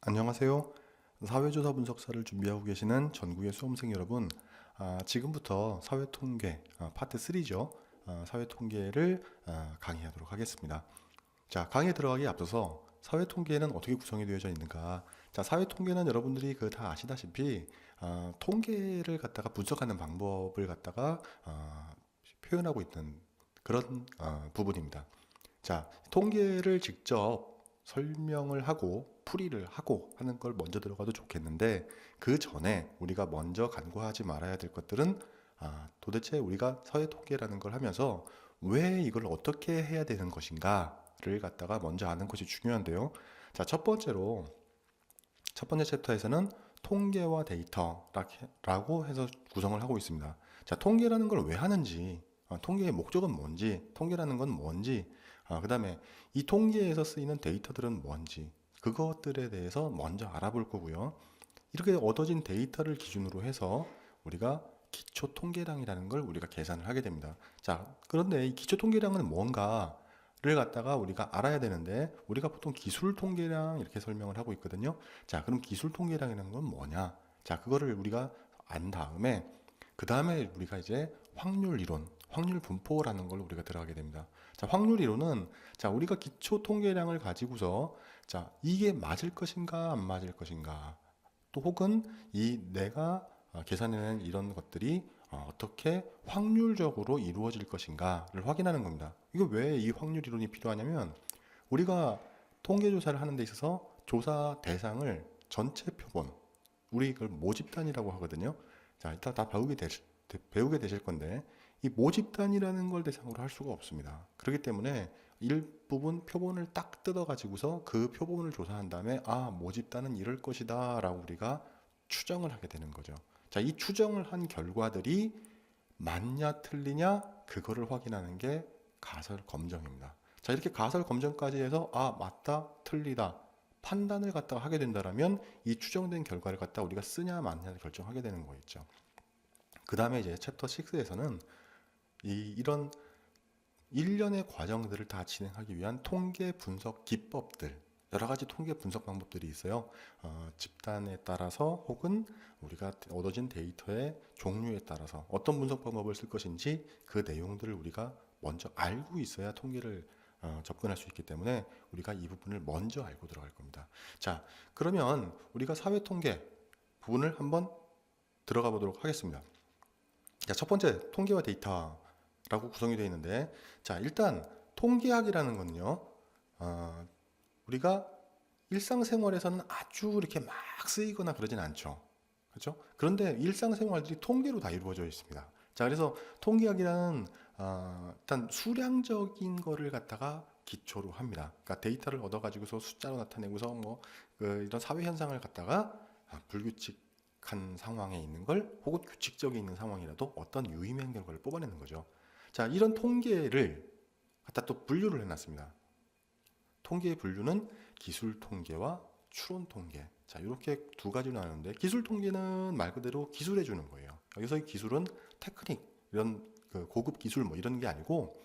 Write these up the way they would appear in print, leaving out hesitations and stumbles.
안녕하세요. 사회조사 분석사를 준비하고 계시는 전국의 수험생 여러분, 지금부터 사회통계 파트 3죠. 사회통계를 강의하도록 하겠습니다. 자, 강의에 들어가기에 앞서서 사회통계는 어떻게 구성이 되어져 있는가? 자, 사회통계는 여러분들이 다 아시다시피 통계를 갖다가 분석하는 방법을 갖다가 표현하고 있는 그런 부분입니다. 자, 통계를 직접 설명을 하고 풀이를 하고 하는 걸 먼저 들어가도 좋겠는데, 그 전에 우리가 먼저 간과하지 말아야 될 것들은 도대체 우리가 사회 통계라는 걸 하면서 왜 이걸 어떻게 해야 되는 것인가를 갖다가 먼저 아는 것이 중요한데요. 자, 첫 번째 챕터에서는 통계와 데이터라고 해서 구성을 하고 있습니다. 자, 통계라는 걸 왜 하는지, 통계의 목적은 뭔지, 통계라는 건 뭔지, 그 다음에 이 통계에서 쓰이는 데이터들은 뭔지, 그것들에 대해서 먼저 알아볼 거고요. 이렇게 얻어진 데이터를 기준으로 해서 우리가 기초 통계량이라는 걸 우리가 계산을 하게 됩니다. 자, 그런데 이 기초 통계량은 뭔가를 갖다가 우리가 알아야 되는데, 우리가 보통 기술 통계량 이렇게 설명을 하고 있거든요. 자, 그럼 기술 통계량이라는 건 뭐냐? 자, 그거를 우리가 안 다음에, 그 다음에 우리가 이제 확률 이론, 확률 분포라는 걸 우리가 들어가게 됩니다. 자, 확률 이론은, 자, 우리가 기초 통계량을 가지고서, 자, 이게 맞을 것인가 안 맞을 것인가, 또 혹은 이 내가 계산해낸 이런 것들이 어떻게 확률적으로 이루어질 것인가를 확인하는 겁니다. 이거 왜 이 확률 이론이 필요하냐면, 우리가 통계 조사를 하는 데 있어서 조사 대상을 전체 표본, 우리 그걸 모집단이라고 하거든요. 자, 이따 다 배우게 되실 건데, 이 모집단이라는 걸 대상으로 할 수가 없습니다. 그렇기 때문에 일부분 표본을 딱 뜯어 가지고서 그 표본을 조사한 다음에, 모집단은 이럴 것이다 라고 우리가 추정을 하게 되는 거죠. 자, 이 추정을 한 결과들이 맞냐 틀리냐, 그거를 확인하는 게 가설 검정입니다. 자, 이렇게 가설 검정까지 해서 맞다 틀리다 판단을 갖다가 하게 된다라면, 이 추정된 결과를 갖다 우리가 쓰냐 마냐를 결정하게 되는 거겠죠. 그 다음에 이제 챕터 6에서는 이런 일련의 과정들을 다 진행하기 위한 통계 분석 기법들, 여러 가지 통계 분석 방법들이 있어요. 집단에 따라서 혹은 우리가 얻어진 데이터의 종류에 따라서 어떤 분석 방법을 쓸 것인지, 그 내용들을 우리가 먼저 알고 있어야 통계를 접근할 수 있기 때문에 우리가 이 부분을 먼저 알고 들어갈 겁니다. 자, 그러면 우리가 사회통계 부분을 한번 들어가 보도록 하겠습니다. 자, 첫 번째 통계와 데이터라고 구성이 되어 있는데, 자, 일단 통계학이라는 건요, 우리가 일상생활에서는 아주 이렇게 막 쓰이거나 그러진 않죠. 그렇죠? 그런데 일상생활들이 통계로 다 이루어져 있습니다. 자, 그래서 통계학이라는 일단 수량적인 거를 갖다가 기초로 합니다. 그러니까 데이터를 얻어가지고서 숫자로 나타내고서 이런 사회 현상을 갖다가 불규칙한 상황에 있는 걸, 혹은 규칙적인 있는 상황이라도 어떤 유의미한 결과를 뽑아내는 거죠. 자, 이런 통계를 갖다 또 분류를 해놨습니다. 통계의 분류는 기술 통계와 추론 통계. 자, 이렇게 두 가지로 나누는데, 기술 통계는 말 그대로 기술해 주는 거예요. 여기서의 기술은 테크닉, 이런 고급 기술 이런 게 아니고,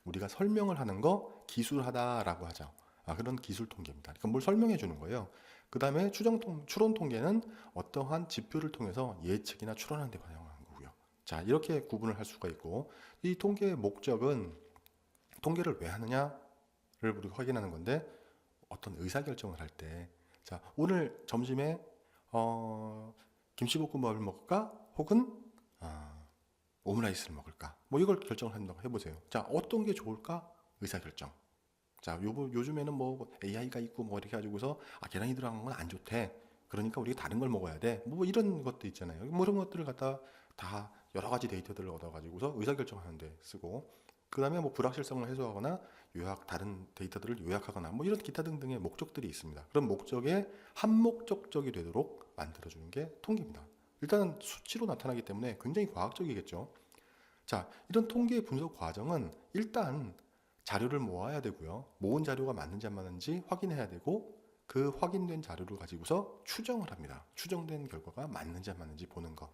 우리가 설명을 하는 거 기술하다라고 하죠. 그런 기술 통계입니다. 그러니까 뭘 설명해 주는 거예요. 그 다음에 추론 통계는 어떠한 지표를 통해서 예측이나 추론하는 데 반영하는 거고요. 자, 이렇게 구분을 할 수가 있고, 이 통계의 목적은 통계를 왜 하느냐를 우리가 확인하는 건데, 어떤 의사결정을 할 때, 자, 오늘 점심에 김치볶음밥을 먹을까? 혹은 오므라이스를 먹을까? 이걸 결정을 한다고 해보세요. 자, 어떤 게 좋을까? 의사결정. 자, 요즘에는 AI가 있고 이렇게 가지고서 계란이 들어간 건 안 좋대. 그러니까 우리가 다른 걸 먹어야 돼. 이런 것도 있잖아요. 이런 것들을 갖다 다 여러 가지 데이터들을 얻어가지고서 의사결정하는 데 쓰고, 그 다음에 불확실성을 해소하거나 다른 데이터들을 요약하거나 이런 기타 등등의 목적들이 있습니다. 그런 목적에 한목적적이 되도록 만들어주는 게 통계입니다. 일단은 수치로 나타나기 때문에 굉장히 과학적이겠죠. 자, 이런 통계 분석 과정은 일단 자료를 모아야 되고요. 모은 자료가 맞는지 안 맞는지 확인해야 되고, 그 확인된 자료를 가지고서 추정을 합니다. 추정된 결과가 맞는지 안 맞는지 보는 거.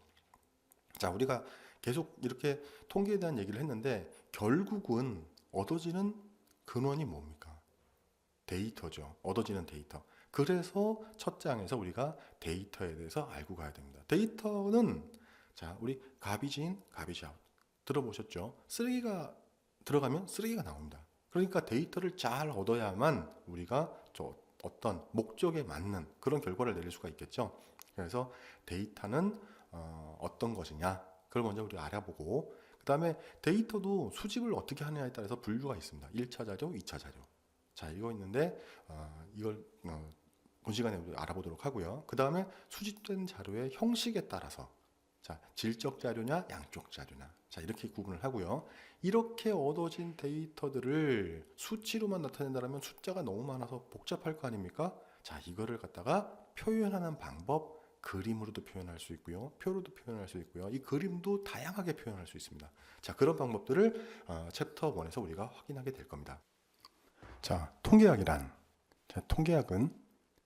자, 우리가 계속 이렇게 통계에 대한 얘기를 했는데, 결국은 얻어지는 근원이 뭡니까? 데이터죠. 얻어지는 데이터. 그래서 첫 장에서 우리가 데이터에 대해서 알고 가야 됩니다. 데이터는 자, 우리 가비지 인, 가비지 아웃 들어보셨죠? 쓰레기가 들어가면 쓰레기가 나옵니다. 그러니까 데이터를 잘 얻어야만 우리가 어떤 목적에 맞는 그런 결과를 내릴 수가 있겠죠. 그래서 데이터는 어떤 것이냐, 그걸 먼저 우리가 알아보고, 그 다음에 데이터도 수집을 어떻게 하느냐에 따라서 분류가 있습니다. 1차 자료, 2차 자료. 자, 이거 있는데 이걸 본 시간에 우리 알아보도록 하고요. 그 다음에 수집된 자료의 형식에 따라서 자, 질적 자료냐, 양적 자료냐. 자, 이렇게 구분을 하고요. 이렇게 얻어진 데이터들을 수치로만 나타낸다면 숫자가 너무 많아서 복잡할 거 아닙니까? 자, 이거를 갖다가 표현하는 방법, 그림으로도 표현할 수 있고요. 표로도 표현할 수 있고요. 이 그림도 다양하게 표현할 수 있습니다. 자, 그런 방법들을 챕터 1에서 우리가 확인하게 될 겁니다. 자, 통계학이란, 자, 통계학은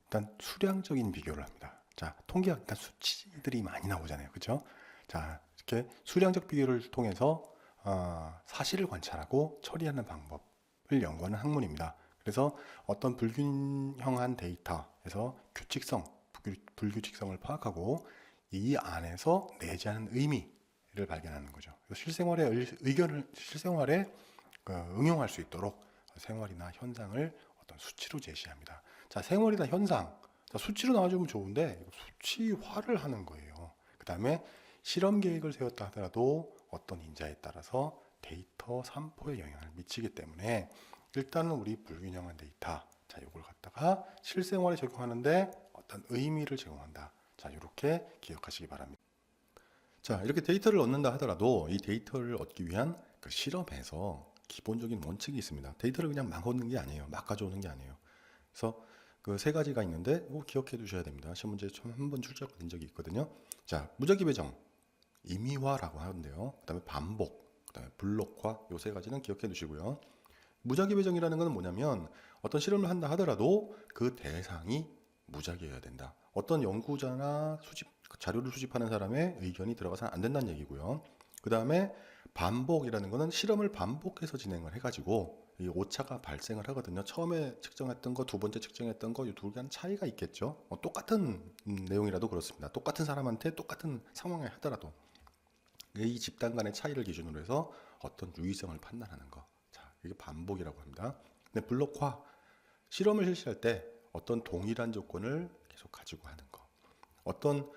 일단 수량적인 비교를 합니다. 자, 통계학 일단 수치들이 많이 나오잖아요. 그렇죠? 자, 이렇게 수량적 비교를 통해서 사실을 관찰하고 처리하는 방법을 연구하는 학문입니다. 그래서 어떤 불균형한 데이터에서 규칙성, 불규칙성을 파악하고 이 안에서 내재하는 의미를 발견하는 거죠. 그래서 실생활에 응용할 수 있도록 생활이나 현상을 어떤 수치로 제시합니다. 자, 생활이나 현상. 자, 수치로 나와주면 좋은데 수치화를 하는 거예요. 그 다음에 실험 계획을 세웠다 하더라도 어떤 인자에 따라서 데이터 산포에 영향을 미치기 때문에 일단은 우리 불균형한 데이터, 자, 이걸 갖다가 실생활에 적용하는데 어떤 의미를 제공한다. 자, 이렇게 기억하시기 바랍니다. 자, 이렇게 데이터를 얻는다 하더라도 이 데이터를 얻기 위한 그 실험에서 기본적인 원칙이 있습니다. 데이터를 그냥 막 얻는 게 아니에요. 막 가져오는 게 아니에요. 그래서 그 세 가지가 있는데 기억해 두셔야 됩니다. 시험 문제에 한번 출제가 된 적이 있거든요. 자, 무작위 배정, 임의화라고 하는데요. 그다음에 반복, 그다음에 블록화, 요 세 가지는 기억해 두시고요. 무작위 배정이라는 것은 뭐냐면 어떤 실험을 한다 하더라도 그 대상이 무작위여야 된다. 어떤 연구자나 자료를 수집하는 사람의 의견이 들어가서는 안 된다는 얘기고요. 그 다음에 반복이라는 것은 실험을 반복해서 진행을 해가지고 이 오차가 발생을 하거든요. 처음에 측정했던 거, 두 번째 측정했던 거, 이 두 개는 차이가 있겠죠. 똑같은 내용이라도 그렇습니다. 똑같은 사람한테 똑같은 상황에 하더라도 이 집단 간의 차이를 기준으로 해서 어떤 유의성을 판단하는 거. 자, 이게 반복이라고 합니다. 근데 블록화, 실험을 실시할 때 어떤 동일한 조건을 계속 가지고 하는 거. 어떤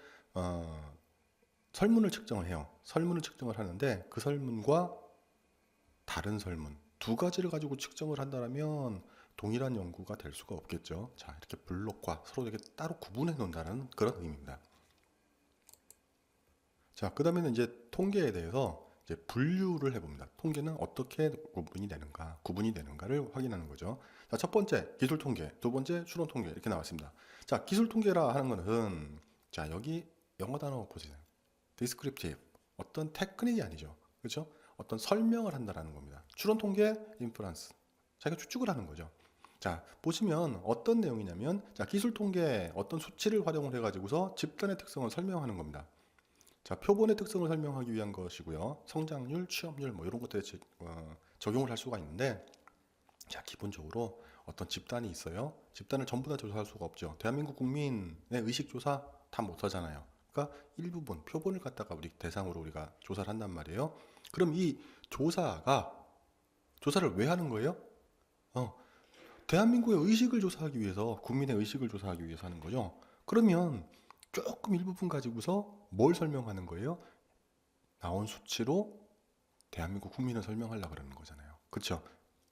설문을 측정을 해요. 설문을 측정을 하는데 그 설문과 다른 설문 두 가지를 가지고 측정을 한다면 동일한 연구가 될 수가 없겠죠. 자, 이렇게 블록화, 서로 이렇게 따로 구분해 놓는다는 그런 의미입니다. 자, 그 다음에는 이제 통계에 대해서 이제 분류를 해봅니다. 통계는 어떻게 구분이 되는가를 확인하는 거죠. 자, 첫 번째 기술 통계, 두 번째 추론 통계 이렇게 나왔습니다. 자, 기술 통계라 하는 것은 자, 여기 영어 단어 보세요. descriptive, 어떤 테크닉이 아니죠. 그렇죠? 어떤 설명을 한다라는 겁니다. 추론 통계, 인프런스, 자기가 추측을 하는 거죠. 자, 보시면 어떤 내용이냐면 자, 기술 통계 어떤 수치를 활용을 해가지고서 집단의 특성을 설명하는 겁니다. 자, 표본의 특성을 설명하기 위한 것이고요. 성장률, 취업률 뭐 이런 것들에 적용을 할 수가 있는데 자, 기본적으로 어떤 집단이 있어요. 집단을 전부 다 조사할 수가 없죠. 대한민국 국민의 의식 조사 다 못 하잖아요. 그러니까 일부분 표본을 갖다가 우리 대상으로 우리가 조사를 한단 말이에요. 그럼 이 조사를 왜 하는 거예요? 대한민국의 의식을 조사하기 위해서, 국민의 의식을 조사하기 위해서 하는 거죠. 그러면 조금 일부분 가지고서 뭘 설명하는 거예요? 나온 수치로 대한민국 국민을 설명하려고 그러는 거잖아요. 그렇죠?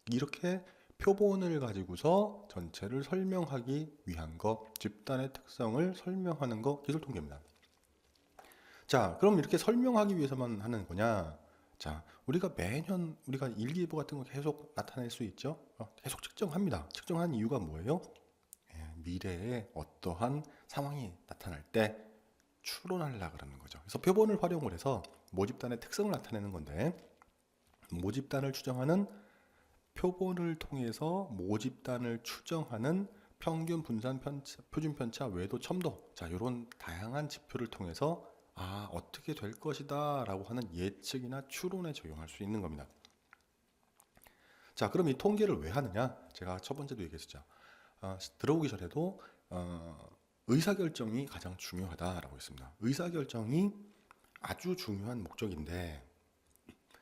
이렇게 표본을 가지고서 전체를 설명하기 위한 것, 집단의 특성을 설명하는 것, 기술 통계입니다. 자, 그럼 이렇게 설명하기 위해서만 하는 거냐? 자, 우리가 매년 우리가 일기예보 같은 거 계속 나타낼 수 있죠? 계속 측정합니다. 측정한 이유가 뭐예요? 미래에 어떠한 상황이 나타날 때 추론하려고 그러는 거죠. 그래서 표본을 활용을 해서 모집단의 특성을 나타내는 건데 모집단을 추정하는 표본을 통해서 모집단을 추정하는 평균 분산 표준 편차 외도 첨도 자 이런 다양한 지표를 통해서 어떻게 될 것이다 라고 하는 예측이나 추론에 적용할 수 있는 겁니다. 자, 그럼 이 통계를 왜 하느냐? 제가 첫 번째도 얘기했었죠. 들어오기 전에도 의사결정이 가장 중요하다라고 했습니다. 의사결정이 아주 중요한 목적인데,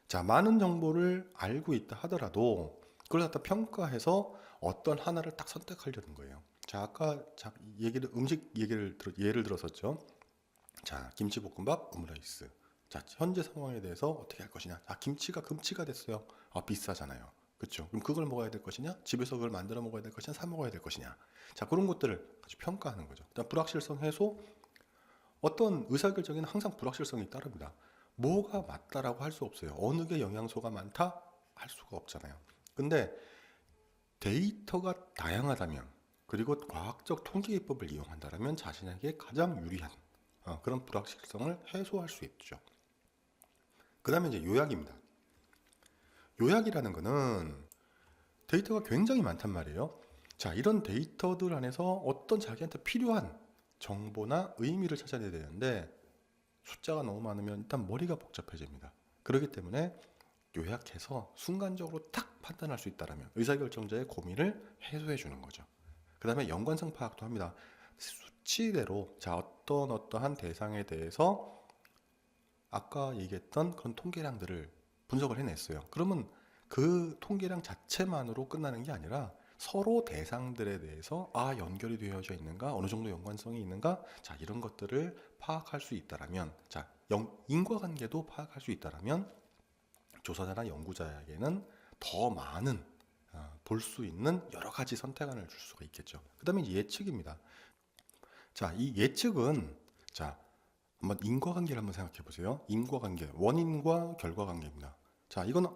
자, 많은 정보를 알고 있다 하더라도 그걸 갖다 평가해서 어떤 하나를 딱 선택하려는 거예요. 자, 아까 음식 예를 들었었죠. 자, 김치볶음밥, 오므라이스. 자, 현재 상황에 대해서 어떻게 할 것이냐. 아, 김치가 금치가 됐어요. 아, 비싸잖아요. 그렇죠? 그럼 그걸 먹어야 될 것이냐? 집에서 그걸 만들어 먹어야 될 것이냐? 사 먹어야 될 것이냐? 자, 그런 것들을 아주 평가하는 거죠. 일단 불확실성 해소, 어떤 의사결정에는 항상 불확실성이 따릅니다. 뭐가 맞다라고 할 수 없어요. 어느 게 영양소가 많다? 할 수가 없잖아요. 근데 데이터가 다양하다면, 그리고 과학적 통계 기법을 이용한다면 자신에게 가장 유리한 그런 불확실성을 해소할 수 있죠. 그 다음에 이제 요약입니다. 요약이라는 거는 데이터가 굉장히 많단 말이에요. 자, 이런 데이터들 안에서 어떤 자기한테 필요한 정보나 의미를 찾아내야 되는데 숫자가 너무 많으면 일단 머리가 복잡해집니다. 그렇기 때문에 요약해서 순간적으로 딱 판단할 수 있다면 의사결정자의 고민을 해소해 주는 거죠. 그 다음에 연관성 파악도 합니다. 수치대로 자, 어떠한 대상에 대해서 아까 얘기했던 그런 통계량들을 분석을 해냈어요. 그러면 그 통계량 자체만으로 끝나는 게 아니라 서로 대상들에 대해서 연결이 되어져 있는가, 어느 정도 연관성이 있는가, 자, 이런 것들을 파악할 수 있다라면, 자, 인과관계도 파악할 수 있다라면 조사자나 연구자에게는 더 많은 볼 수 있는 여러 가지 선택안을 줄 수가 있겠죠. 그 다음에 예측입니다. 자, 이 예측은 자, 한번 인과관계를 한번 생각해 보세요. 인과관계, 원인과 결과관계입니다. 자, 이건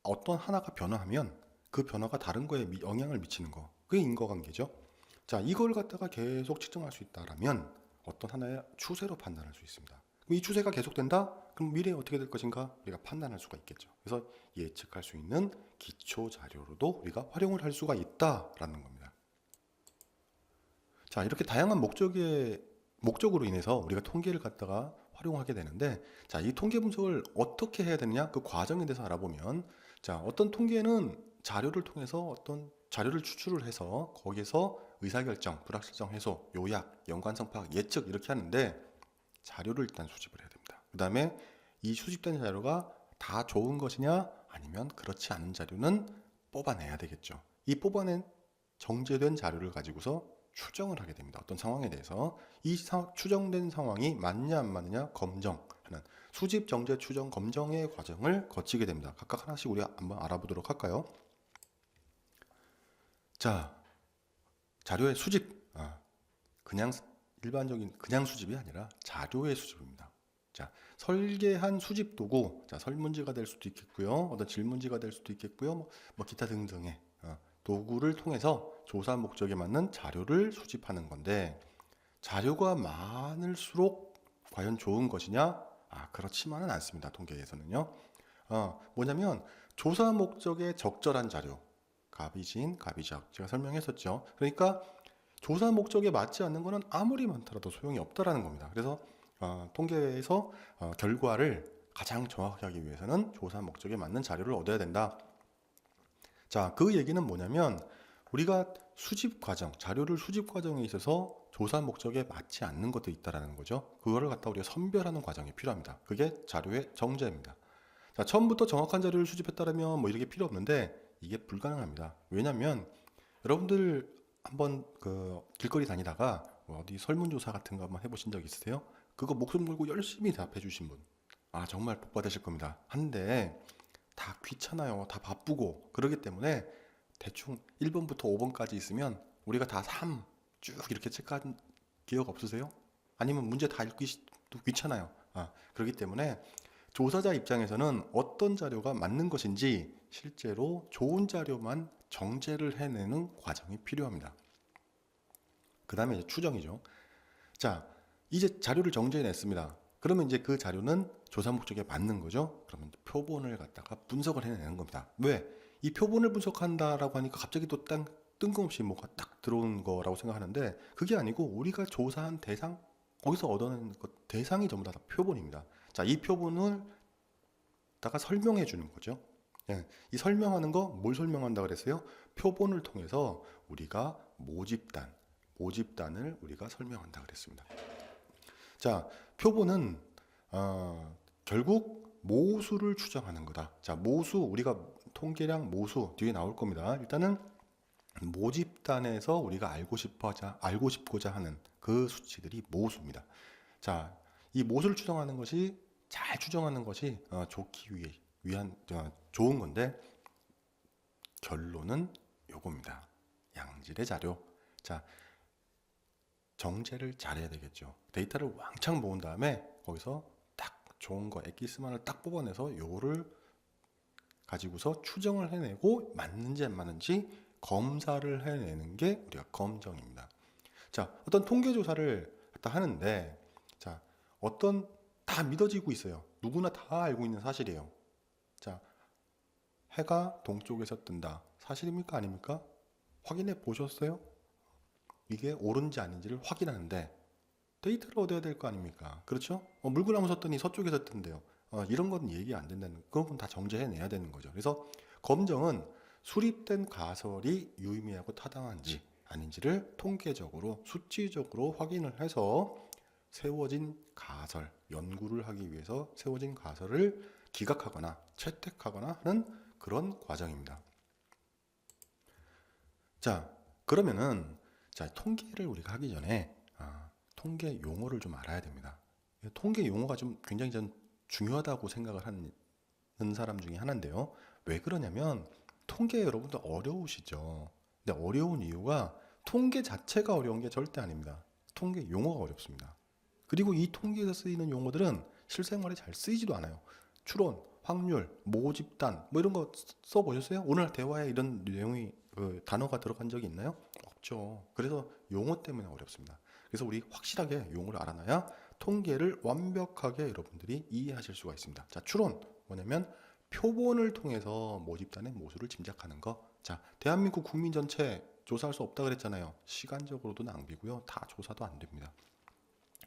어떤 하나가 변화하면 그 변화가 다른 거에 영향을 미치는 거, 그게 인과관계죠. 자, 이걸 갖다가 계속 측정할 수 있다라면 어떤 하나의 추세로 판단할 수 있습니다. 그럼 이 추세가 계속된다? 그럼 미래에 어떻게 될 것인가 우리가 판단할 수가 있겠죠. 그래서 예측할 수 있는 기초 자료로도 우리가 활용을 할 수가 있다라는 겁니다. 자, 이렇게 다양한 목적으로 인해서 우리가 통계를 갖다가 활용하게 되는데, 자, 이 통계 분석을 어떻게 해야 되느냐, 그 과정에 대해서 알아보면, 자, 어떤 통계는 자료를 통해서 어떤 자료를 추출을 해서 거기에서 의사결정, 불확실성 해소, 요약, 연관성 파악, 예측 이렇게 하는데 자료를 일단 수집을 해야 됩니다. 그 다음에 이 수집된 자료가 다 좋은 것이냐 아니면 그렇지 않은 자료는 뽑아내야 되겠죠. 이 뽑아낸 정제된 자료를 가지고서 추정을 하게 됩니다. 어떤 상황에 대해서 이 추정된 상황이 맞냐 안 맞느냐 검정하는 수집, 정제, 추정, 검정의 과정을 거치게 됩니다. 각각 하나씩 우리 한번 알아보도록 할까요? 자, 자료의 수집, 그냥 일반적인 그냥 수집이 아니라 자료의 수집입니다. 자, 설계한 수집 도구, 자, 설문지가 될 수도 있겠고요, 어떤 질문지가 될 수도 있겠고요, 뭐 기타 등등의 도구를 통해서 조사 목적에 맞는 자료를 수집하는 건데, 자료가 많을수록 과연 좋은 것이냐? 그렇지만은 않습니다. 통계에서는요. 뭐냐면 조사 목적에 적절한 자료, 갑이진, 갑이작 제가 설명했었죠. 그러니까 조사 목적에 맞지 않는 거는 아무리 많더라도 소용이 없다라는 겁니다. 그래서 통계에서 결과를 가장 정확하게 하기 위해서는 조사 목적에 맞는 자료를 얻어야 된다. 자, 그 얘기는 뭐냐면 우리가 수집 과정, 자료를 수집 과정에 있어서 조사 목적에 맞지 않는 것도 있다라는 거죠. 그거를 갖다 우리가 선별하는 과정이 필요합니다. 그게 자료의 정제입니다. 자, 처음부터 정확한 자료를 수집했다면 뭐 이렇게 필요 없는데 이게 불가능합니다. 왜냐하면 여러분들 한번 그 길거리 다니다가 뭐 어디 설문조사 같은 거 한번 해보신 적 있으세요? 그거 목숨 걸고 열심히 답해 주신 분, 정말 복 받으실 겁니다. 한데 다 귀찮아요. 다 바쁘고 그러기 때문에 대충 1번부터 5번까지 있으면 우리가 다 3 쭉 이렇게 체크한 기억 없으세요? 아니면 문제 다 읽기도 귀찮아요. 그렇기 때문에 조사자 입장에서는 어떤 자료가 맞는 것인지 실제로 좋은 자료만 정제를 해내는 과정이 필요합니다. 그 다음에 이제 추정이죠. 자, 이제 자료를 정제해냈습니다. 그러면 이제 그 자료는 조사 목적에 맞는 거죠. 그러면 표본을 갖다가 분석을 해내는 겁니다. 왜? 이 표본을 분석한다라고 하니까 갑자기 또 뜬금없이 뭐가 딱 들어온 거라고 생각하는데 그게 아니고 우리가 조사한 대상, 거기서 얻어낸 것, 대상이 전부 다 표본입니다. 자, 이 표본을 다가 설명해 주는 거죠. 예, 이 설명하는 거 뭘 설명한다 그랬어요? 표본을 통해서 우리가 모집단을 우리가 설명한다 그랬습니다. 자, 표본은 결국 모수를 추정하는 거다. 자, 모수 우리가 통계량 모수 뒤에 나올 겁니다. 일단은 모집단에서 우리가 알고 싶고자 하는 그 수치들이 모수입니다. 자, 이 모수를 추정하는 것이 잘 추정하는 것이 좋기 위한 좋은 건데 결론은 요겁니다. 양질의 자료. 자, 정제를 잘해야 되겠죠. 데이터를 왕창 모은 다음에 거기서 딱 좋은 거 엑기스만을 딱 뽑아내서 요거를 가지고서 추정을 해내고 맞는지 안 맞는지 검사를 해내는 게 우리가 검정입니다. 자, 어떤 통계 조사를 하는데 자, 어떤 다 믿어지고 있어요. 누구나 다 알고 있는 사실이에요. 자, 해가 동쪽에서 뜬다. 사실입니까? 아닙니까? 확인해 보셨어요? 이게 옳은지 아닌지를 확인하는데 데이터를 얻어야 될 거 아닙니까? 그렇죠? 물구나무 섰더니 서쪽에서 뜬대요. 이런 건 얘기 안 된다는, 그건 다 정제해내야 되는 거죠. 그래서 검정은 수립된 가설이 유의미하고 타당한지 아닌지를 통계적으로, 수치적으로 확인을 해서 세워진 가설, 연구를 하기 위해서 세워진 가설을 기각하거나 채택하거나 하는 그런 과정입니다. 자, 그러면은 자, 통계를 우리가 하기 전에 통계 용어를 좀 알아야 됩니다. 통계 용어가 좀 굉장히 전 중요하다고 생각을 하는 사람 중에 하나인데요. 왜 그러냐면 통계 여러분들 어려우시죠. 근데 어려운 이유가 통계 자체가 어려운 게 절대 아닙니다. 통계 용어가 어렵습니다. 그리고 이 통계에서 쓰이는 용어들은 실생활에 잘 쓰이지도 않아요. 추론, 확률, 모집단 뭐 이런 거 써보셨어요? 오늘 대화에 이런 내용이 단어가 들어간 적이 있나요? 없죠. 그래서 용어 때문에 어렵습니다. 그래서 우리 확실하게 용어를 알아놔야 통계를 완벽하게 여러분들이 이해하실 수가 있습니다. 자, 추론 뭐냐면 표본을 통해서 모집단의 모수를 짐작하는 거. 자, 대한민국 국민 전체 조사할 수 없다 그랬잖아요. 시간적으로도 낭비고요. 다 조사도 안 됩니다.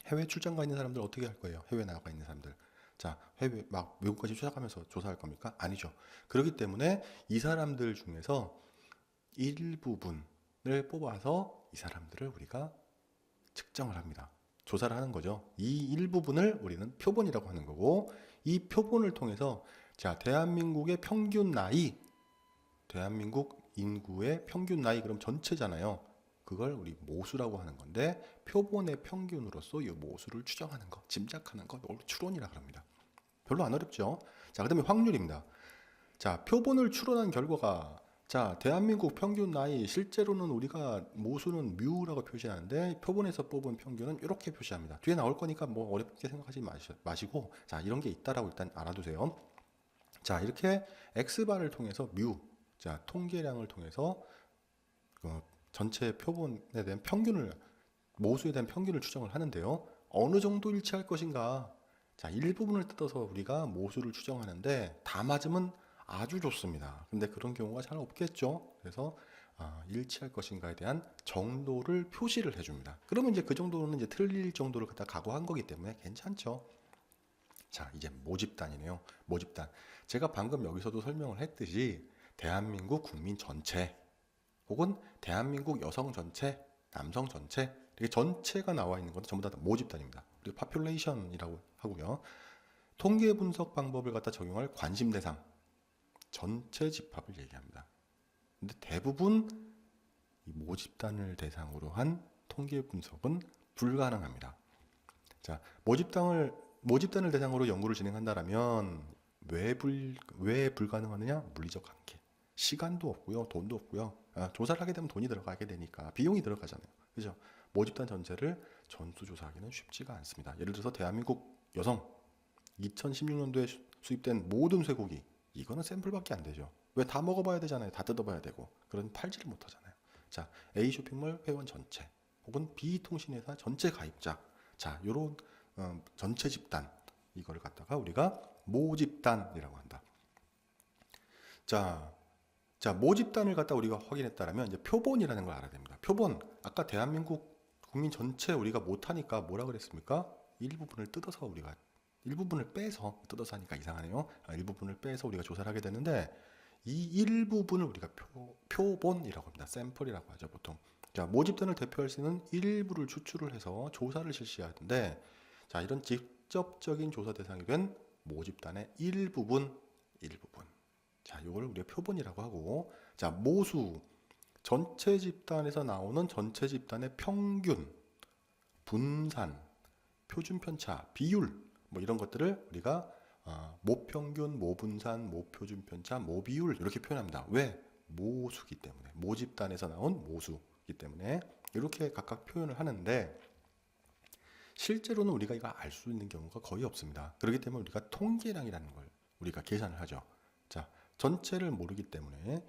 해외 출장 가 있는 사람들 어떻게 할 거예요? 해외 나가 있는 사람들. 자, 해외 막 외국까지 쫓아가면서 조사할 겁니까? 아니죠. 그렇기 때문에 이 사람들 중에서 일부분을 뽑아서 이 사람들을 우리가 측정을 합니다. 조사를 하는 거죠. 이 일부분을 우리는 표본이라고 하는 거고, 이 표본을 통해서 자, 대한민국의 평균 나이, 대한민국 인구의 평균 나이 그럼 전체잖아요. 그걸 우리 모수라고 하는 건데 표본의 평균으로서 이 모수를 추정하는 거, 짐작하는 거, 이걸 추론이라 그럽니다. 별로 안 어렵죠. 자, 그다음에 확률입니다. 자, 표본을 추론한 결과가 자, 대한민국 평균 나이 실제로는 우리가 모수는 뮤라고 표시하는데 표본에서 뽑은 평균은 이렇게 표시합니다. 뒤에 나올 거니까 뭐 어렵게 생각하지 마시고 자, 이런 게 있다라고 일단 알아두세요. 자, 이렇게 X바를 통해서 뮤, 자, 통계량을 통해서 전체 표본에 대한 평균을, 모수에 대한 평균을 추정을 하는데요. 어느 정도 일치할 것인가? 자, 일부분을 뜯어서 우리가 모수를 추정하는데 다 맞으면 아주 좋습니다. 근데 그런 경우가 잘 없겠죠. 그래서 일치할 것인가에 대한 정도를 표시를 해줍니다. 그러면 이제 그 정도는 이제 틀릴 정도를 갖다 각오한 거기 때문에 괜찮죠. 자, 이제 모집단이네요. 모집단. 제가 방금 여기서도 설명을 했듯이 대한민국 국민 전체 혹은 대한민국 여성 전체, 남성 전체 이렇게 전체가 나와 있는 것은 전부 다 모집단입니다. 그리고 파퓰레이션이라고 하고요. 통계 분석 방법을 갖다 적용할 관심 대상, 전체 집합을 얘기합니다. 근데 대부분 이 모집단을 대상으로 한 통계 분석은 불가능합니다. 자, 모집단을 대상으로 연구를 진행한다라면 왜 불가능하느냐? 물리적 한계. 시간도 없고요, 돈도 없고요. 조사를 하게 되면 돈이 들어가게 되니까 비용이 들어가잖아요. 그죠? 모집단 전체를 전수조사하기는 쉽지가 않습니다. 예를 들어서 대한민국 여성 2016년도에 수입된 모든 쇠고기 이거는 샘플밖에 안 되죠. 왜 다 먹어봐야 되잖아요. 다 뜯어봐야 되고 그런 팔지를 못하잖아요. 자, A 쇼핑몰 회원 전체 혹은 B 통신회사 전체 가입자 자, 요런 전체 집단 이걸 갖다가 우리가 모집단이라고 한다. 자, 모집단을 갖다 우리가 확인했다라면 이제 표본이라는 걸 알아야 됩니다. 표본. 아까 대한민국 국민 전체 우리가 못하니까 뭐라 그랬습니까? 일부분을 빼서 뜯어서 하니까 이상하네요. 일부분을 빼서 우리가 조사를 하게 되는데 이 일부분을 우리가 표본이라고 합니다. 샘플이라고 하죠, 보통. 자, 모집단을 대표할 수 있는 일부를 추출을 해서 조사를 실시하는데, 자, 이런 직접적인 조사 대상이 된 모집단의 일부분. 자, 이걸 우리가 표본이라고 하고, 자, 모수. 전체 집단에서 나오는 전체 집단의 평균, 분산, 표준 편차, 비율, 뭐 이런 것들을 우리가 모평균, 모분산, 모표준 편차, 모비율 이렇게 표현합니다. 왜? 모수기 때문에, 모집단에서 나온 모수기 때문에 이렇게 각각 표현을 하는데, 실제로는 우리가 이거 알 수 있는 경우가 거의 없습니다. 그렇기 때문에 우리가 통계량이라는 걸 우리가 계산을 하죠. 자, 전체를 모르기 때문에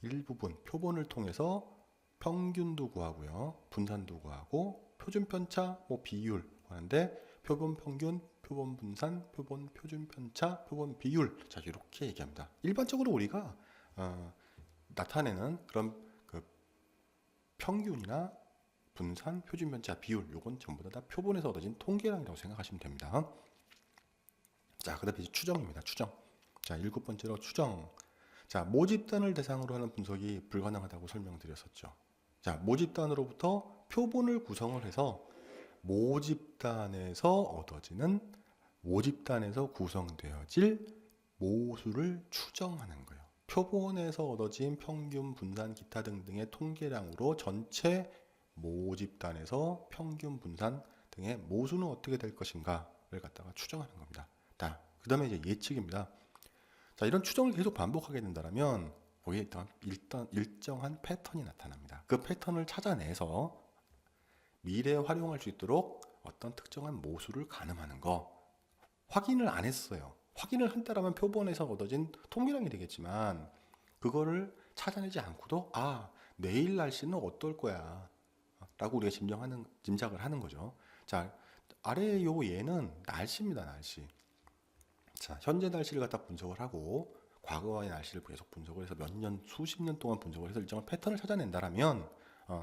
일부분, 표본을 통해서 평균도 구하고요, 분산도 구하고, 표준 편차, 뭐 비율 하는데, 표본 평균, 표본 분산, 표본 표준 편차, 표본 비율, 자, 이렇게 얘기합니다. 일반적으로 우리가 나타내는 그런 그 평균이나 분산, 표준 편차, 비율, 요건 전부 다 표본에서 얻어진 통계량이라고 생각하시면 됩니다. 자, 그 다음에 이제 추정입니다. 추정. 자, 7번째로 추정. 자, 모집단을 대상으로 하는 분석이 불가능하다고 설명드렸었죠. 자, 모집단으로부터 표본을 구성을 해서 모집단에서 구성되어질 모수를 추정하는 거예요. 표본에서 얻어진 평균, 분산, 기타 등등의 통계량으로 전체 모집단에서 평균, 분산 등의 모수는 어떻게 될 것인가를 갖다가 추정하는 겁니다. 그 다음에 이제 예측입니다. 자, 이런 추정을 계속 반복하게 된다면 거기에 일단 일정한 패턴이 나타납니다. 그 패턴을 찾아내서 미래에 활용할 수 있도록 어떤 특정한 모수를 가늠하는 거, 확인을 안 했어요. 확인을 한다라면 표본에서 얻어진 통계량이 되겠지만, 그거를 찾아내지 않고도 내일 날씨는 어떨 거야 라고 우리가 짐작을 하는 거죠. 자, 아래 요 예는 날씨입니다. 날씨. 자, 현재 날씨를 갖다 분석을 하고 과거의 날씨를 계속 분석을 해서 몇 년, 수십 년 동안 분석을 해서 일정한 패턴을 찾아낸다라면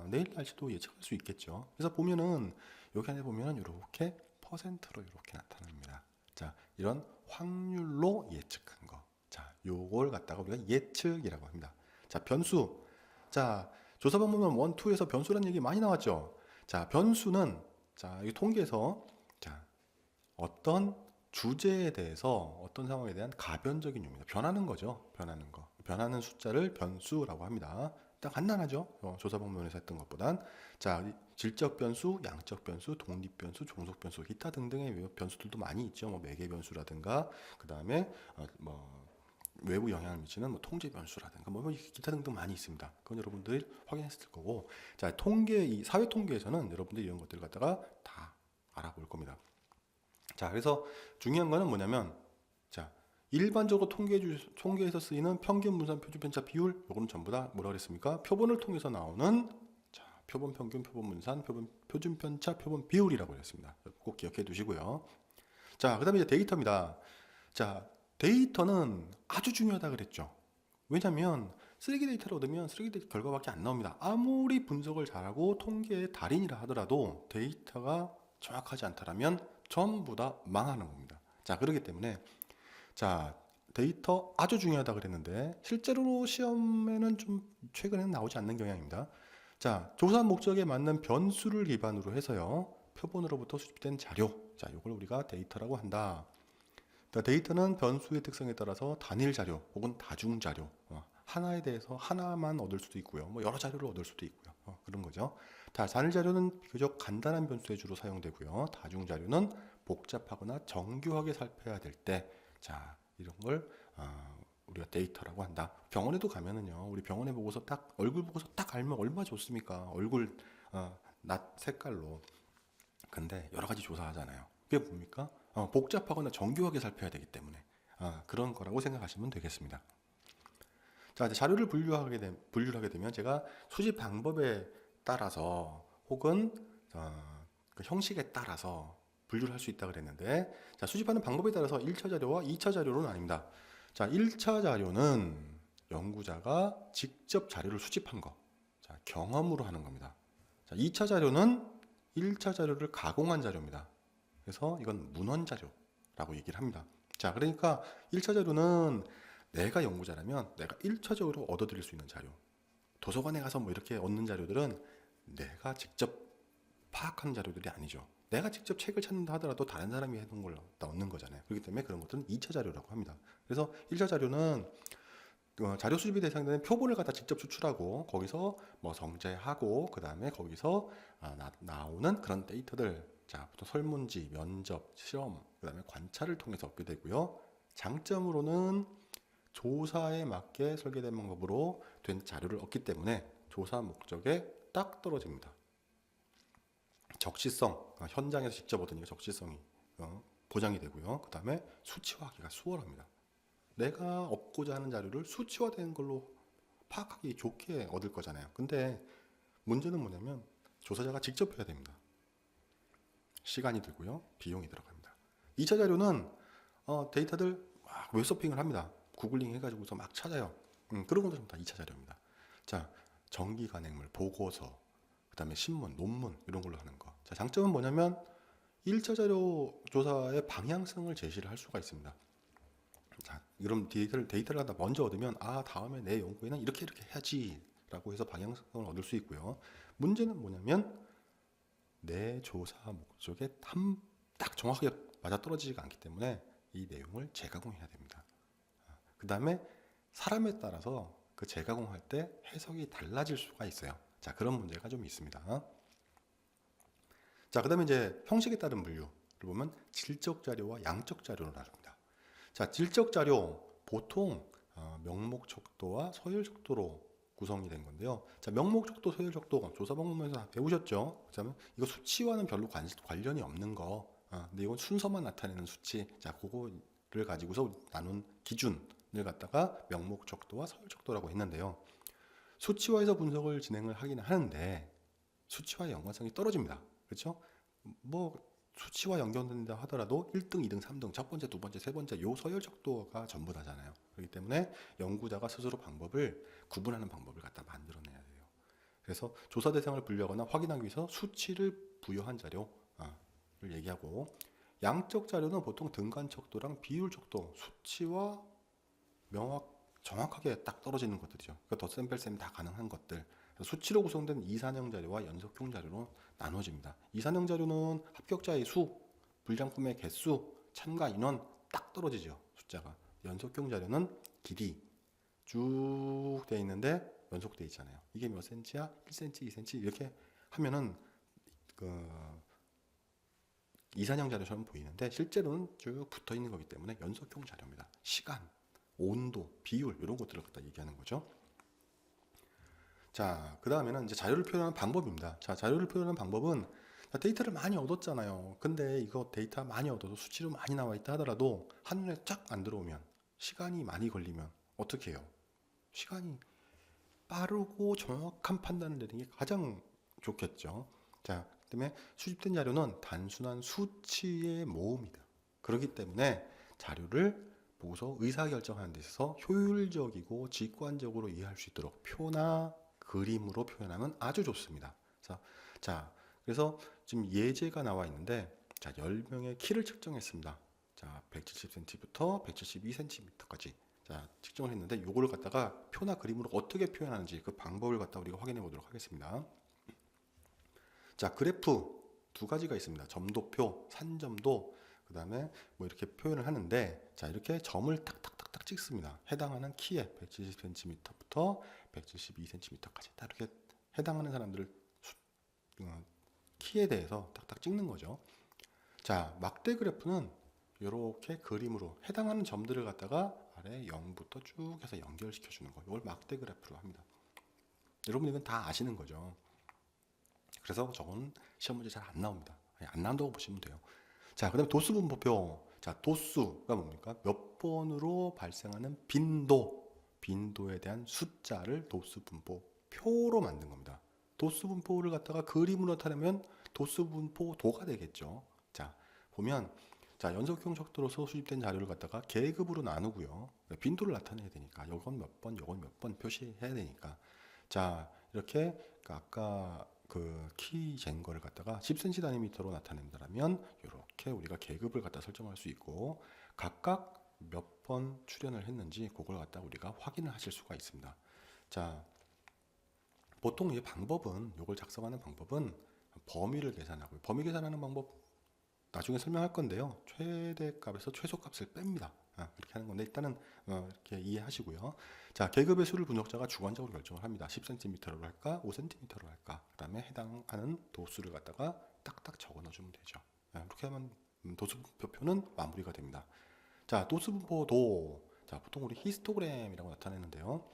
내일 날씨도 예측할 수 있겠죠. 그래서 보면은 여기 안에 보면은 이렇게 퍼센트로 이렇게 나타납니다. 자, 이런 확률로 예측한 거. 자, 요걸 갖다가 우리가 예측이라고 합니다. 자, 변수. 자, 조사방 보면 1, 2에서 변수라는 얘기 많이 나왔죠. 자, 변수는 자, 이 통계에서 자, 어떤 주제에 대해서 어떤 상황에 대한 가변적인 유입니다. 변하는 거죠. 변하는 거. 변하는 숫자를 변수라고 합니다. 딱 간단하죠. 조사 방문에서 했던 것보단. 자, 질적 변수, 양적 변수, 독립 변수, 종속 변수, 기타 등등의 변수들도 많이 있죠. 뭐 매개 변수라든가, 그 다음에 외부 영향을 미치는 뭐 통제 변수라든가, 뭐 기타 등등 많이 있습니다. 그건 여러분들이 확인했을 거고, 자, 이 사회 통계에서는 여러분들이 이런 것들을 갖다가 다 알아볼 겁니다. 자, 그래서 중요한 거는 뭐냐면, 자, 일반적으로 통계에서 쓰이는 평균, 분산, 표준 편차, 비율, 요거는 전부 다 뭐라 그랬습니까? 표본을 통해서 나오는 자, 표본 평균, 표본 분산, 표준 편차, 표본 비율이라고 했습니다. 꼭 기억해 두시고요. 자, 그다음에 이제 데이터입니다. 자, 데이터는 아주 중요하다 그랬죠. 왜냐면 쓰레기 데이터를 얻으면 쓰레기 데이터 결과밖에 안 나옵니다. 아무리 분석을 잘하고 통계의 달인이라 하더라도 데이터가 정확하지 않다라면 전부 다 망하는 겁니다. 자, 그렇기 때문에 자, 데이터 아주 중요하다 그랬는데 실제로 시험에는 좀 최근에는 나오지 않는 경향입니다. 자, 조사 목적에 맞는 변수를 기반으로 해서요, 표본으로부터 수집된 자료, 자, 이걸 우리가 데이터라고 한다. 데이터는 변수의 특성에 따라서 단일 자료 혹은 다중 자료, 하나에 대해서 하나만 얻을 수도 있고요, 뭐 여러 자료를 얻을 수도 있고요, 그런 거죠. 단일 자료는 비교적 간단한 변수에 주로 사용되고요, 다중 자료는 복잡하거나 정교하게 살펴야 될 때, 자, 이런 걸 우리가 데이터라고 한다. 병원에도 가면은요, 우리 병원에 보고서 딱 얼굴 보고서 딱 알면 얼마나 좋습니까? 얼굴 낯 색깔로. 근데 여러 가지 조사하잖아요. 그게 뭡니까? 복잡하거나 정교하게 살펴야 되기 때문에 그런 거라고 생각하시면 되겠습니다. 자, 이제 자료를 분류를 하게 되면 제가 수집 방법에 따라서 혹은 그 형식에 따라서 분류를 할 수 있다고 그랬는데, 자, 수집하는 방법에 따라서 1차 자료와 2차 자료는 아닙니다. 자, 1차 자료는 연구자가 직접 자료를 수집한 거, 자, 경험으로 하는 겁니다. 자, 2차 자료는 1차 자료를 가공한 자료입니다. 그래서 이건 문헌 자료라고 얘기를 합니다. 자, 그러니까 1차 자료는 내가 연구자라면 내가 1차적으로 얻어들일 수 있는 자료, 도서관에 가서 뭐 이렇게 얻는 자료들은 내가 직접 파악하는 자료들이 아니죠. 내가 직접 책을 찾는다 하더라도 다른 사람이 해놓은 걸 얻는 거잖아요. 그렇기 때문에 그런 것들은 2차 자료라고 합니다. 그래서 1차 자료는 자료 수집이 대상되는 표본을 갖다 직접 추출하고 거기서 뭐 성제하고 그 다음에 거기서 나오는 그런 데이터들, 자 보통 설문지, 면접, 실험, 그 다음에 관찰을 통해서 얻게 되고요. 장점으로는 조사에 맞게 설계된 방법으로 된 자료를 얻기 때문에 조사 목적에 딱 떨어집니다. 적시성, 현장에서 직접 얻으니까 적시성이 보장이 되고요. 그 다음에 수치화하기가 수월합니다. 내가 얻고자 하는 자료를 수치화된 걸로 파악하기 좋게 얻을 거잖아요. 근데 문제는 뭐냐면 조사자가 직접 해야 됩니다. 시간이 들고요. 비용이 들어갑니다. 2차 자료는 데이터들 막 웹서핑을 합니다. 구글링 해가지고서 막 찾아요. 그런 것들은 다 2차 자료입니다. 자, 정기 간행물, 보고서, 그 다음에 신문, 논문 이런 걸로 하는 거. 자, 장점은 뭐냐면 1차 자료 조사의 방향성을 제시를 할 수가 있습니다. 자, 이런 데이터를 하나 먼저 얻으면 다음에 내 연구에는 이렇게 해야지 라고 해서 방향성을 얻을 수 있고요. 문제는 뭐냐면 내 조사 목적에 딱 정확하게 맞아떨어지지가 않기 때문에 이 내용을 재가공해야 됩니다. 그 다음에 사람에 따라서 그 재가공할 때 해석이 달라질 수가 있어요. 자, 그런 문제가 좀 있습니다. 자, 그 다음에 이제 형식에 따른 분류를 보면 질적 자료와 양적 자료로 나눕니다. 자, 질적 자료 보통 명목 척도와 서열 척도로 구성이 된 건데요. 자, 명목 척도, 서열 척도 조사 방법에서 배우셨죠? 그다음에 이거 수치와는 별로 관련이 없는 거. 근데 이건 순서만 나타내는 수치. 자, 그거를 가지고서 나눈 기준을 갖다가 명목 척도와 서열 척도라고 했는데요. 수치화해서 분석을 진행을 하긴 하는데 수치와의 연관성이 떨어집니다. 그렇죠? 뭐 수치와 연결된다 하더라도 1등, 2등, 3등, 첫 번째, 두 번째, 세 번째 요 서열 척도가 전부 다잖아요. 그렇기 때문에 연구자가 스스로 방법을 구분하는 방법을 갖다 만들어내야 돼요. 그래서 조사 대상을 분류하거나 확인하기 위해서 수치를 부여한 자료를 얘기하고, 양적 자료는 보통 등간 척도랑 비율 척도, 수치와 정확하게 딱 떨어지는 것들이죠. 그러니까 덧셈, 뺄셈 다 가능한 것들. 수치로 구성된 이산형 자료와 연속형 자료로 나눠집니다. 이산형 자료는 합격자의 수, 불장품의 개수, 참가 인원 딱 떨어지죠. 숫자가. 연속형 자료는 길이 쭉 돼 있는데 연속돼 있잖아요. 이게 몇 센치야? 1cm, 2cm 이렇게 하면은 이산형 자료처럼 보이는데 실제로는 쭉 붙어 있는 거기 때문에 연속형 자료입니다. 시간, 온도, 비율 이런 것들을 갖다 얘기하는 거죠. 자, 그 다음에는 이제 자료를 표현하는 방법입니다. 자, 자료를 표현하는 방법은 데이터를 많이 얻었잖아요. 근데 이거 데이터 많이 얻어서 수치로 많이 나와 있다 하더라도 한눈에 쫙 안 들어오면, 시간이 많이 걸리면 어떻게 해요? 시간이 빠르고 정확한 판단을 내리는 게 가장 좋겠죠. 자, 그다음에 수집된 자료는 단순한 수치의 모음이다. 그렇기 때문에 자료를 보고서 의사결정하는 데 있어서 효율적이고 직관적으로 이해할 수 있도록 표나 그림으로 표현하면 아주 좋습니다. 자, 그래서 지금 예제가 나와 있는데, 자, 10명의 키를 측정했습니다. 자, 170cm부터 172cm까지. 자, 측정을 했는데, 요거를 갖다가 표나 그림으로 어떻게 표현하는지 그 방법을 갖다 우리가 확인해 보도록 하겠습니다. 자, 그래프 두 가지가 있습니다. 점도표, 산점도, 그 다음에 뭐 이렇게 표현을 하는데, 자, 이렇게 점을 탁탁탁탁 찍습니다. 해당하는 키에 170cm부터 172cm까지 딱 이렇게 해당하는 사람들을 키에 대해서 딱딱 찍는 거죠. 자, 막대 그래프는 이렇게 그림으로 해당하는 점들을 갖다가 아래 0부터 쭉 해서 연결시켜 주는 거. 이걸 막대 그래프로 합니다. 여러분 이건 다 아시는 거죠. 그래서 저건 시험 문제 잘 안 나옵니다. 안 나온다고 보시면 돼요. 자, 그다음에 도수 분포표. 자, 도수가 뭡니까? 몇 번으로 발생하는 빈도에 대한 숫자를 도수 분포표로 만든 겁니다. 도수 분포를 갖다가 그림으로 나타내면 도수 분포도가 되겠죠. 자, 보면 자, 연속형 척도로서 수집된 자료를 갖다가 계급으로 나누고요. 빈도를 나타내야 되니까 이건 몇 번, 이건 몇 번 표시해야 되니까. 자, 이렇게 아까 그 키 잰 거를 갖다가 10cm 단위미터로 나타낸다면 이렇게 우리가 계급을 갖다 설정할 수 있고, 각각 몇 번 출연을 했는지 그걸 갖다 우리가 확인을 하실 수가 있습니다. 자, 보통 이 방법은 요걸 작성하는 방법은 범위를 계산하고요. 범위 계산하는 방법 나중에 설명할 건데요. 최대값에서 최소값을 뺍니다. 그렇게 하는 건데 일단은 이렇게 이해하시고요. 자, 계급의 수를 분석자가 주관적으로 결정을 합니다. 10cm로 할까, 5cm로 할까. 그다음에 해당하는 도수를 갖다가 딱딱 적어 넣어주면 되죠. 이렇게 하면 도수분포표는 마무리가 됩니다. 자, 도수분포도 자, 보통 우리 히스토그램이라고 나타내는데요.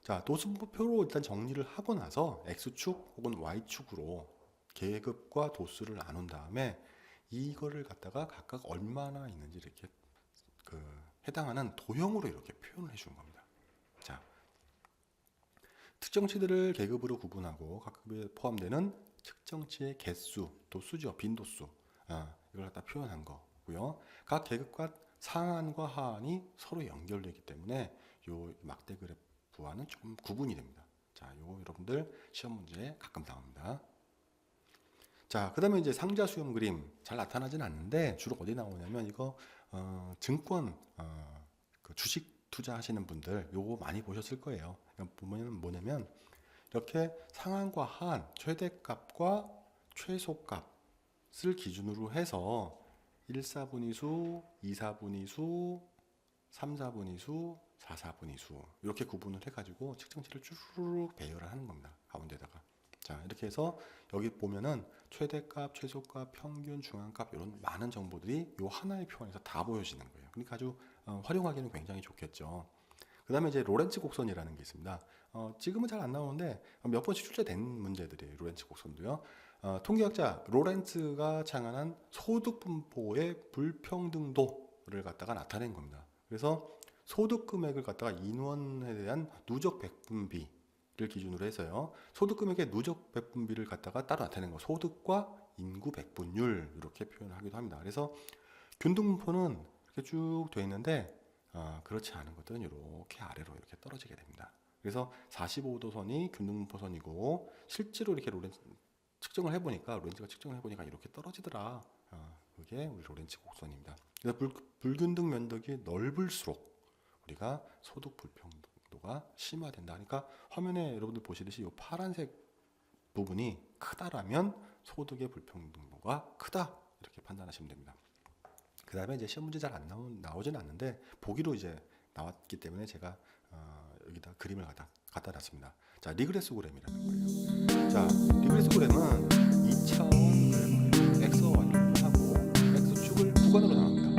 자, 도수분포표로 일단 정리를 하고 나서 X축 혹은 Y축으로 계급과 도수를 나눈 다음에 이거를 갖다가 각각 얼마나 있는지 이렇게 해당하는 도형으로 이렇게 표현을 해주는 겁니다. 자, 특정치들을 계급으로 구분하고 각급에 포함되는 특정치의 개수, 도수죠, 빈도수. 이걸 갖다 표현한 거고요. 각 계급과 상한과 하한이 서로 연결되기 때문에 요 막대 그래프와는 조금 구분이 됩니다. 자, 요 여러분들 시험 문제에 가끔 나옵니다. 자, 그 다음에 이제 상자 수렴 그림 잘 나타나진 않는데 주로 어디 나오냐면 이거 증권 그 주식 투자하시는 분들 요거 많이 보셨을 거예요. 보면 뭐냐면 이렇게 상한과 하한, 최대값과 최소값을 기준으로 해서 1사분위수, 2사분위수, 3사분위수, 4사분위수 이렇게 구분을 해가지고 측정치를 쭈르륵 배열을 하는 겁니다. 가운데다가. 자, 이렇게 해서 여기 보면은 최대값, 최소값, 평균, 중앙값 이런 많은 정보들이 요 하나의 표 안에서 다 보여지는 거예요. 그러니까 아주 활용하기는 굉장히 좋겠죠. 그 다음에 이제 로렌츠 곡선이라는 게 있습니다. 지금은 잘 안 나오는데 몇 번씩 출제된 문제들이에요. 로렌츠 곡선도요. 통계학자 로렌츠가 창안한 소득 분포의 불평등도를 갖다가 나타낸 겁니다. 그래서 소득 금액을 갖다가 인원에 대한 누적 백분비를 기준으로 해서요. 소득 금액의 누적 백분비를 갖다가 따로 나타낸 거. 소득과 인구 백분율 이렇게 표현하기도 합니다. 그래서 균등분포는 이렇게 쭉 돼 있는데 그렇지 않은 것들은 이렇게 아래로 이렇게 떨어지게 됩니다. 그래서 45도선이 균등분포선이고 실제로 이렇게 측정을 해보니까 로렌츠가 측정을 해보니까 이렇게 떨어지더라. 그게 우리 로렌츠 곡선입니다. 그래서 불균등 면적이 넓을수록 우리가 소득 불평등도가 심화된다. 그러니까 화면에 여러분들 보시듯이 이 파란색 부분이 크다라면 소득의 불평등도가 크다 이렇게 판단하시면 됩니다. 그 다음에 이제 시험 문제 잘 안 나오진 않는데 보기로 이제 나왔기 때문에 제가 여기다 그림을 갖다 놨습니다. 자, 리그레스 그램이라는 거예요. 자, 리그레스 그램은 2차원 그램을 X와 Y를 하고 X축을 구간으로 나눕니다.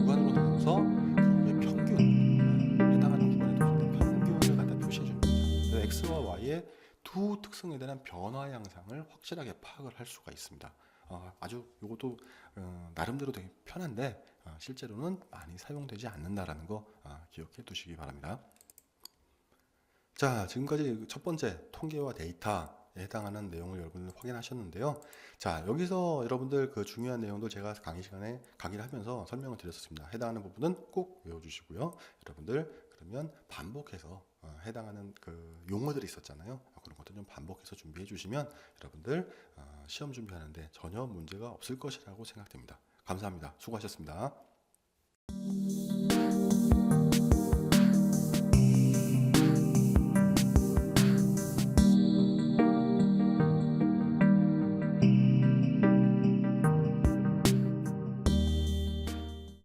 구간으로 나눠서 거기에 평균, 해당하는 구간에 도출된 평균을 갖다 표시해 줍니다. 그래서 X와 Y의 두 특성에 대한 변화 양상을 확실하게 파악을 할 수가 있습니다. 아주 이것도 나름대로 되게 편한데 실제로는 많이 사용되지 않는다라는 거 기억해 두시기 바랍니다. 자, 지금까지 첫 번째 통계와 데이터에 해당하는 내용을 여러분들 확인하셨는데요. 자, 여기서 여러분들 그 중요한 내용들 제가 강의 시간에 강의를 하면서 설명을 드렸습니다. 해당하는 부분은 꼭 외워주시고요. 여러분들 그러면 반복해서 해당하는 그 용어들이 있었잖아요. 그런 것들 좀 반복해서 준비해 주시면 여러분들 시험 준비하는데 전혀 문제가 없을 것이라고 생각됩니다. 감사합니다. 수고하셨습니다.